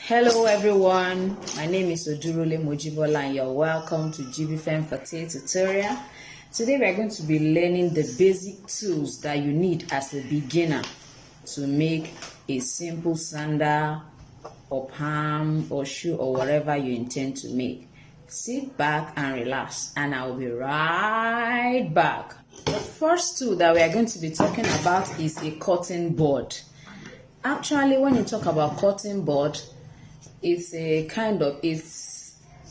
Hello everyone, my name is Odurole Mojibola and you're welcome to GBFem Fate tutorial. Today we are going to be learning the basic tools that you need as a beginner to make a simple sandal or palm or shoe or whatever you intend to make. Sit back and relax and I'll be right back. The first tool that we are going to be talking about is a cutting board. Actually, when you talk about cutting board, it's a kind of it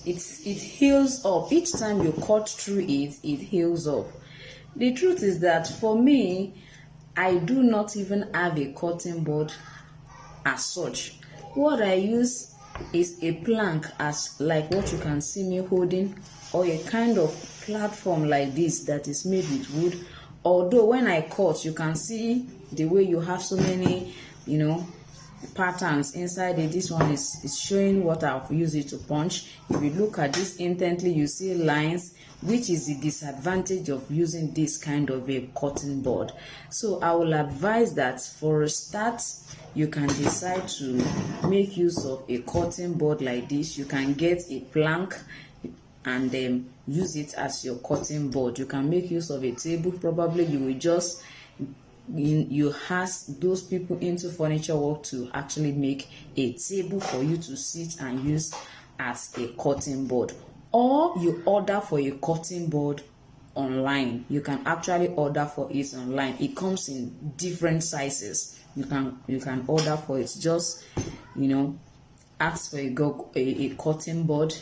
heals up. Each time you cut through it heals up. The truth is that for me, I do not even have a cutting board as such. What I use is a plank, as like what you can see me holding, or a kind of platform like this that is made with wood. Although when I cut, you can see the way you have so many, patterns inside it. This one is showing what I've used it to punch. If you look at this intently, you see lines, which is the disadvantage of using this kind of a cutting board. So I will advise that for a start, you can decide to make use of a cutting board like this. You can get a plank and then use it as your cutting board. You can make use of a table. Probably you will just you ask those people into furniture work to actually make a table for you to sit and use as a cutting board, or you order for a cutting board online. You can actually order for it online. It comes in different sizes. You can order for it. Just ask for a cutting board,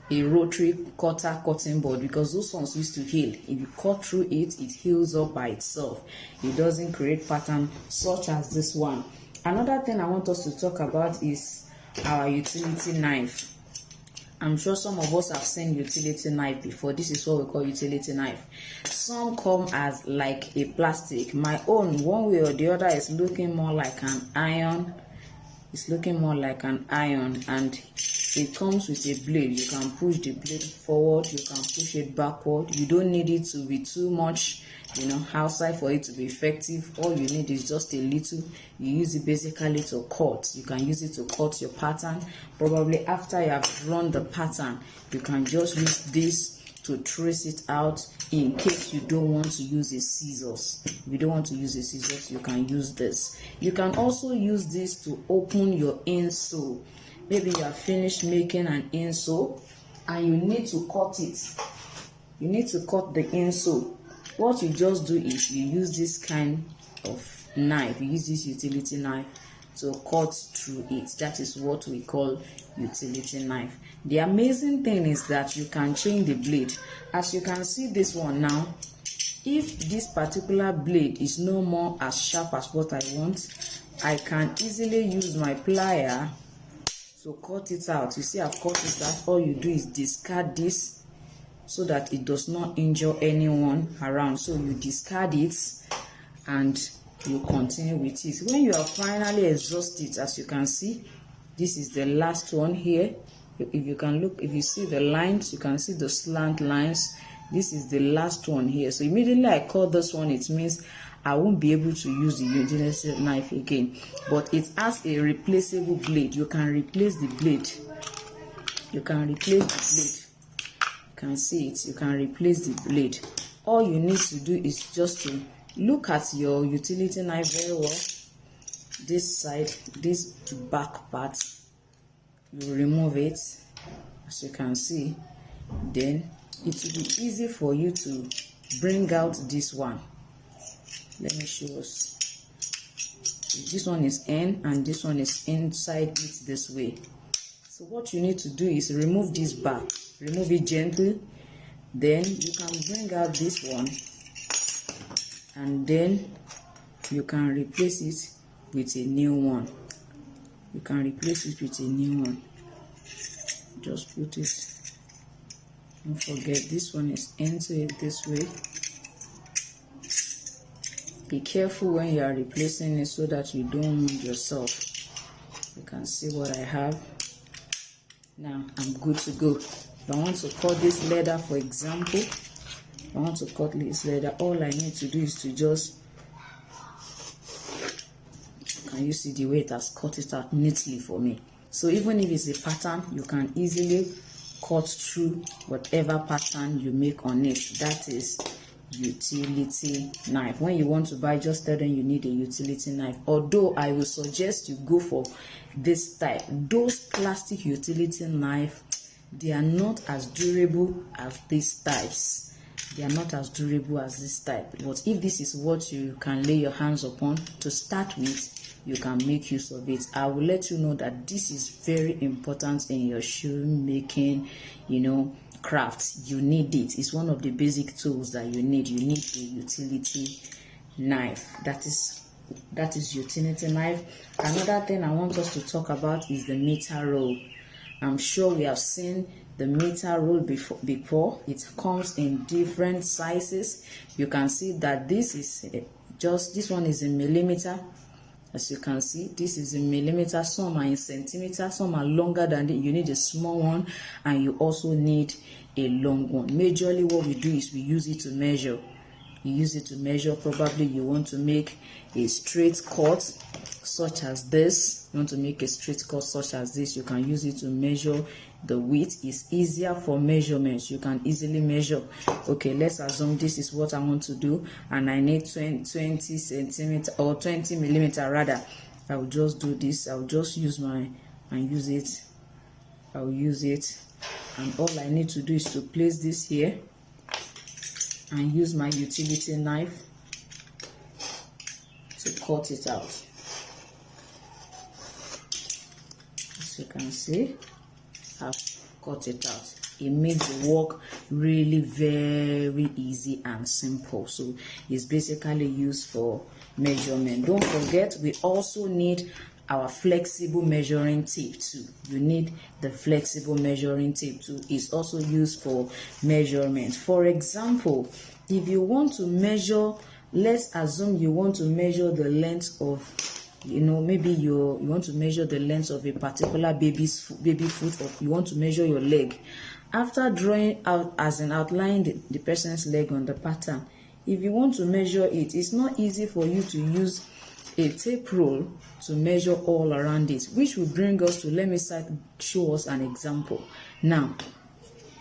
a rotary cutter cutting board, because those ones used to heal. If you cut through it heals up by itself. It doesn't create pattern such as this one. Another thing I want us to talk about is our utility knife. I'm sure some of us have seen utility knife before. This is what we call utility knife. Some come as like a plastic. My own, one way or the other, is looking more like an iron. It's looking more like an iron, and it comes with a blade. You can push the blade forward, you can push it backward. You don't need it to be too much, outside for it to be effective. All you need is just a little. You use it basically to cut. You can use it to cut your pattern. Probably after you have drawn the pattern, you can just use this to trace it out in case you don't want to use a scissors. If you don't want to use a scissors, you can use this. You can also use this to open your insole. Maybe you have finished making an insole and you need to cut it. You need to cut the insole. What you just do is you use this kind of knife. You use this utility knife to cut through it. That is what we call utility knife. The amazing thing is that you can change the blade. As you can see this one now, if this particular blade is no more as sharp as what I want, I can easily use my plier to cut it out. You see, I've cut it out. All you do is discard this so that it does not injure anyone around. So you discard it and you continue with it. When you are finally exhausted, as you can see, this is the last one here. If you can look, if you see the lines, you can see the slant lines. This is the last one here. So immediately I cut this one, it means I won't be able to use the utility knife again. But it has a replaceable blade. You can replace the blade. You can replace the blade. You can see it. You can replace the blade. All you need to do is just to look at your utility knife very well. This side, this back part, you remove it, as you can see. Then it will be easy for you to bring out this one. Let me show us. This one is in and this one is inside it this way. So what you need to do is remove this back. Remove it gently. Then you can bring out this one, and then you can replace it with a new one. You can replace it with a new one. Just put it. Don't forget, this one is into it this way. Be careful when you are replacing it so that you don't wound yourself. You can see what I have. Now I'm good to go. If I want to cut this leather, for example, if I want to cut this leather, all I need to do is to just, can you see the way it has cut it out neatly for me? So even if it's a pattern, you can easily cut through whatever pattern you make on it. That is utility knife. When you want to buy, just tell them you need a utility knife. Although I will suggest you go for this type. Those plastic utility knife, they are not as durable as these types. They are not as durable as this type. But if this is what you can lay your hands upon to start with, you can make use of it. I will let you know that this is very important in your shoemaking, crafts. You need it. It's one of the basic tools that you need. You need a utility knife. That is utility knife. Another thing I want us to talk about is the meter roll. I'm sure we have seen the meter roll before. It comes in different sizes. You can see that this one is in millimeter. As you can see, this is in millimeter, some are in centimeter, some are longer than you need a small one, and you also need a long one. Majorly what we do is we use it to measure. You use it to measure. Probably you want to make a straight cut such as this. You want to make a straight cut such as this. You can use it to measure the width. Is easier for measurements. You can easily measure. Okay, let's assume this is what I want to do, and I need 20 centimeter or 20 millimeter rather. I will just do this. I will just use use it. I will use it, and all I need to do is to place this here and use my utility knife to cut it out. As you can see, I've cut it out. It makes the work really very easy and simple. So it's basically used for measurement. Don't forget, we also need our flexible measuring tape too. You need the flexible measuring tape too. It's also used for measurement. For example, if you want to measure, let's assume you want to measure the length of, maybe you want to measure the length of a particular baby foot, or you want to measure your leg. After drawing out, as in outlining the person's leg on the pattern, if you want to measure it, it's not easy for you to use a tape roll to measure all around it, which will bring us to, let me show us an example. Now,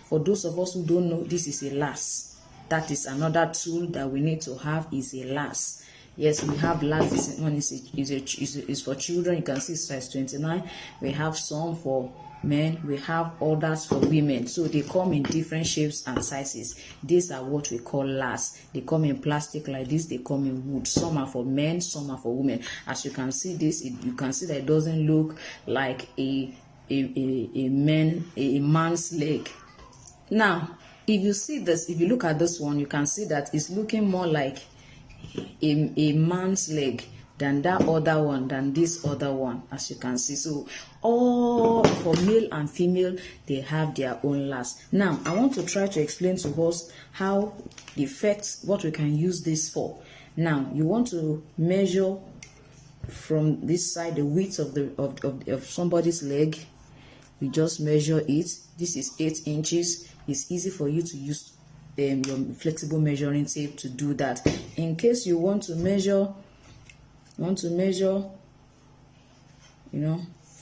for those of us who don't know, this is a lace. That is another tool that we need to have, is a lace. Yes, we have lace. This one is for children. You can see size 29. We have some for men, we have others for women. So they come in different shapes and sizes. These are what we call lace. They come in plastic like this, they come in wood. Some are for men, some are for women. As you can see this, you can see that it doesn't look like a man's leg. Now, if you see this, if you look at this one, you can see that it's looking more like a man's leg than that other one, than this other one, as you can see. So all for male and female, they have their own lace. Now I want to try to explain to us how the effects, what we can use this for. Now you want to measure from this side the width of somebody's leg. We just measure it. This is 8 inches. It's easy for you to use your flexible measuring tape to do that. In case you want to measure,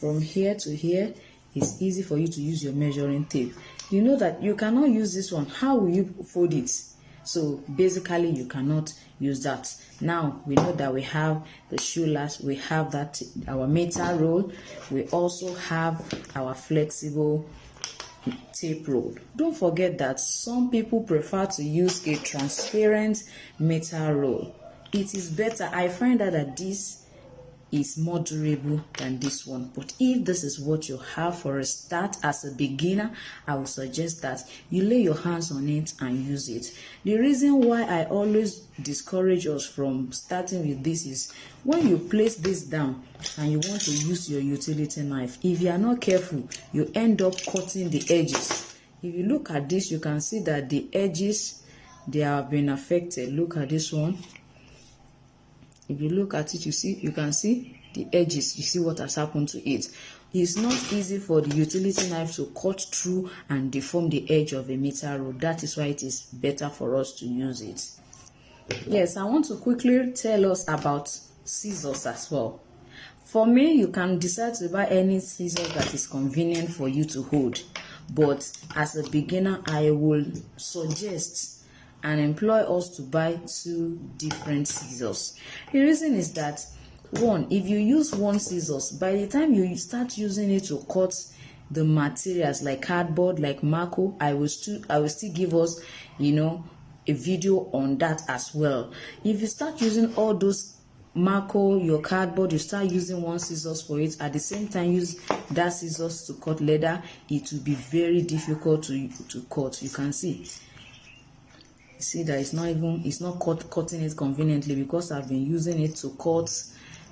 from here to here, it's easy for you to use your measuring tape. You know that you cannot use this one. How will you fold it? So basically you cannot use that. Now we know that we have the shoe lace, we have that our meter roll, we also have our flexible tape roll. Don't forget that some people prefer to use a transparent meter roll. It is better. I find out that this is more durable than this one. But if this is what you have for a start as a beginner, I would suggest that you lay your hands on it and use it. The reason why I always discourage us from starting with this is when you place this down and you want to use your utility knife, if you are not careful, you end up cutting the edges. If you look at this, you can see that the edges, they have been affected. Look at this one. If you look at it, you can see the edges. You see what has happened to it. It's not easy for the utility knife to cut through and deform the edge of a meter roll. That is why it is better for us to use it. Yes, I want to quickly tell us about scissors as well. For me, you can decide to buy any scissors that is convenient for you to hold, but as a beginner, I will suggest and employ us to buy 2 different scissors. The reason is that, one, if you use one scissors, by the time you start using it to cut the materials like cardboard, like Marco, I will still give us, a video on that as well. If you start using all those Marco, your cardboard, you start using one scissors for it, at the same time use that scissors to cut leather, it will be very difficult to cut. You can see that it's not cutting it conveniently, because I've been using it to cut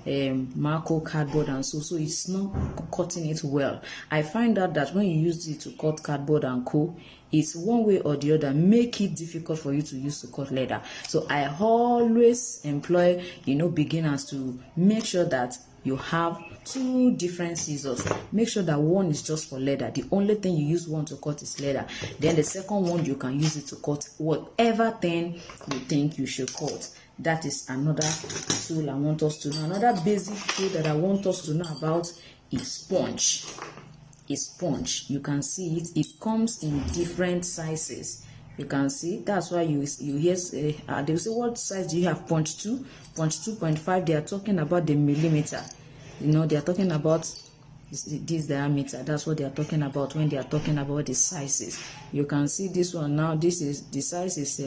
Marco cardboard, and so it's not cutting it well. I find out that when you use it to cut cardboard and co, it's one way or the other make it difficult for you to use to cut leather. So I always employ beginners to make sure that you have 2 different scissors. Make sure that one is just for leather. The only thing you use one to cut is leather. Then the second one, you can use it to cut whatever thing you think you should cut. That is another tool I want us to know. Another basic tool that I want us to know about is sponge. You can see it comes in different sizes. You can see, that's why you hear they say, what size do you have? 0.2, 2.5. They are talking about the millimeter. They are talking about this diameter. That's what they are talking about when they are talking about the sizes. You can see this one now. This is the size is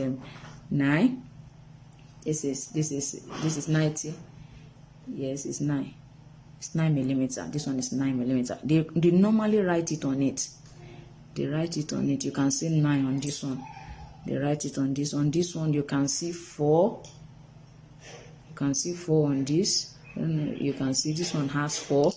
9. This is 90. Yes, it's 9. It's 9 millimeter. This one is 9 millimeter. They normally write it on it. They write it on it. You can see 9 on this one. They write it on this. On this one, you can see 4. You can see 4 on this. You can see this one has 4.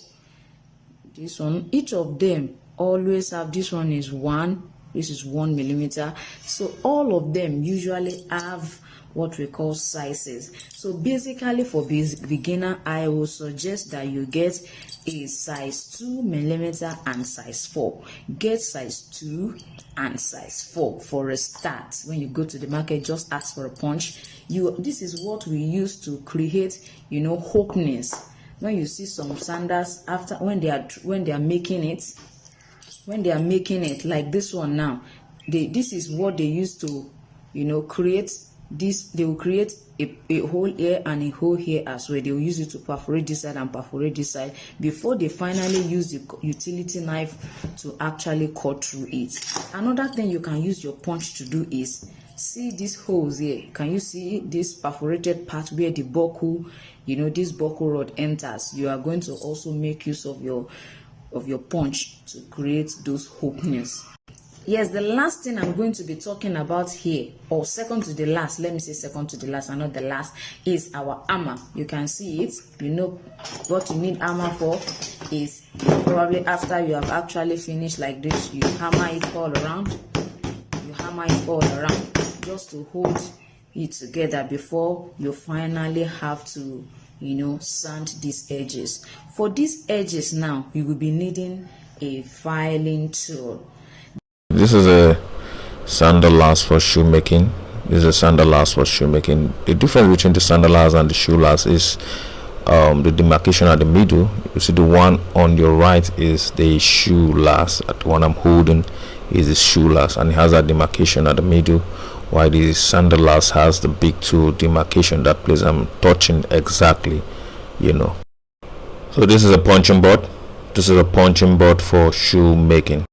This one, each of them always have. This one is 1. This is 1 millimeter. So all of them usually have what we call sizes. So basically, for beginner, I will suggest that you get a size 2 millimeter and size 4. Get size 2 and size 4 for a start. When you go to the market, just ask for a punch. This is what we use to create, openings. When you see some sandals, after when they are making it, like this one now, this is what they use to, create this. They will create a hole here and a hole here as well. They will use it to perforate this side and perforate this side before they finally use the utility knife to actually cut through it. Another thing you can use your punch to do is, see these holes here. Can you see this perforated part where the buckle, this buckle rod enters? You are going to also make use of your punch to create those openings. Yes, the last thing I'm going to be talking about here, or second to the last, let me say second to the last and not the last, is our hammer. You can see it. What you need hammer for is, probably after you have actually finished like this, you hammer it all around. Just to hold it together before you finally have to, sand these edges. For these edges now, you will be needing a filing tool. This is a sander last for shoemaking. The difference between the sander last and the shoe last is the demarcation at the middle. You see the one on your right is the shoe last. The one I'm holding is the shoe last, and it has that demarcation at the middle, while the sander last has the big tool demarcation, that place I'm touching exactly, So this is a punching board. This is a punching board for shoemaking.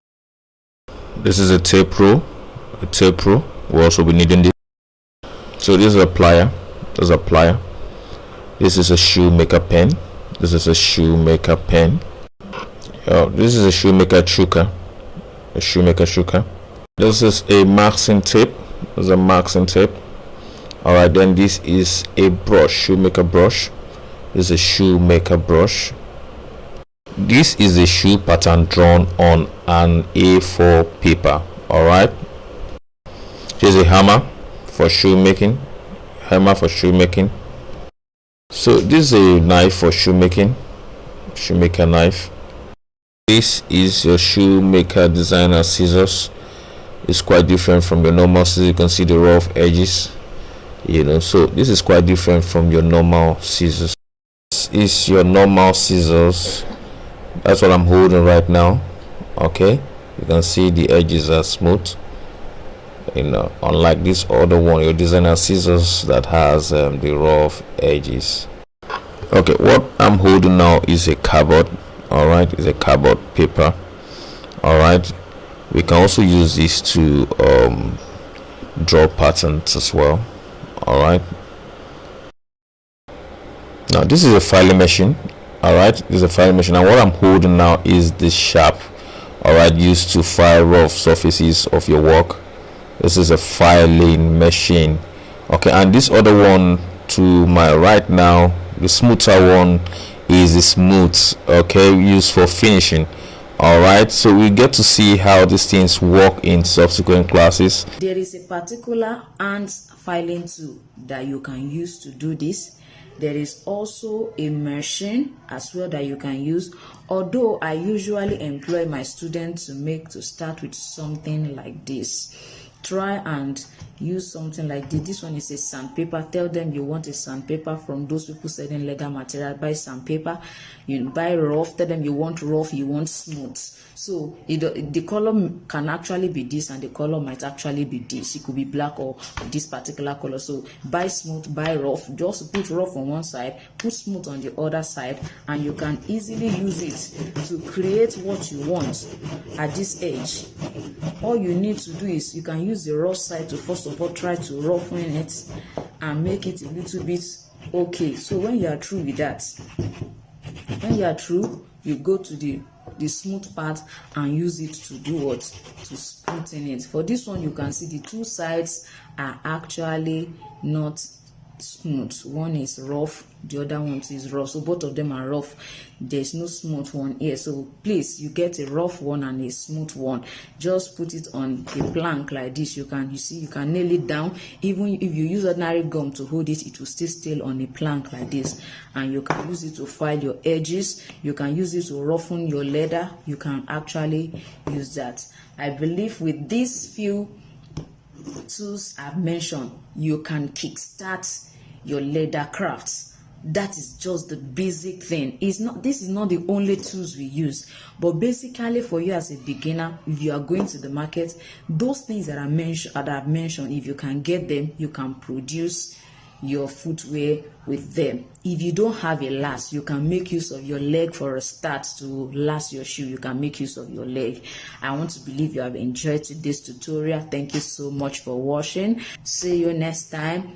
This is a tape rule. We'll also be needing this. So this is a plier. This is a shoemaker pen. This is a shoemaker chuka. This is a marking tape. Alright, then this is a brush, shoemaker brush. This is a shoemaker brush. This is a shoe pattern drawn on an A4 paper. Alright, here's a hammer for shoemaking. So this is a knife for shoemaker knife. This is your shoemaker designer scissors. It's quite different from your normal scissors. You can see the rough edges, so this is quite different from your normal scissors. this is your normal scissors. That's what I'm holding right now. Okay, you can see the edges are smooth, unlike this other one, your designer scissors, that has the rough edges. Okay, what I'm holding now is a cardboard. All right, it's a cardboard paper. All right, we can also use this to draw patterns as well. All right, now this is a filing machine. All right, this is a filing machine, and what I'm holding now is this sharp, all right, used to file rough surfaces of your work. This is a filing machine. Okay, and this other one to my right now, the smoother one, is the smooth, okay, used for finishing. All right, so we get to see how these things work in subsequent classes. There is a particular hand filing tool that you can use to do this. There is also a machine as well that you can use, although I usually employ my students to start with something like this. Try and use something like this. This one is a sandpaper. Tell them you want a sandpaper from those people selling leather material. Buy sandpaper. You buy rough. Tell them you want rough, you want smooth. So the color can actually be this, and the color might actually be this. It could be black or this particular color. So buy smooth, buy rough. Just put rough on one side, put smooth on the other side, and you can easily use it to create what you want at this edge. All you need to do is you can use the rough side to first of all try to roughen it and make it a little bit okay. So when you are through with that, you go to the smooth part and use it to do what? To smoothen it. For this one, you can see the two sides are actually not smooth. One is rough, the other one is rough, so both of them are rough. There's no smooth one here, so please, you get a rough one and a smooth one. Just put it on a plank like this. You can nail it down. Even if you use ordinary gum to hold it, it will still stay on a plank like this, and you can use it to file your edges. You can use it to roughen your leather. You can actually use that. I believe with these few tools I've mentioned, you can kickstart your leather crafts. That is just the basic thing. This is not the only tools we use, but basically for you as a beginner, if you are going to the market, those things that I've mentioned, if you can get them, you can produce your footwear with them. If you don't have a last, you can make use of your leg for a start to last your shoe. You can make use of your leg. I want to believe you have enjoyed today's tutorial. Thank you so much for watching. See you next time.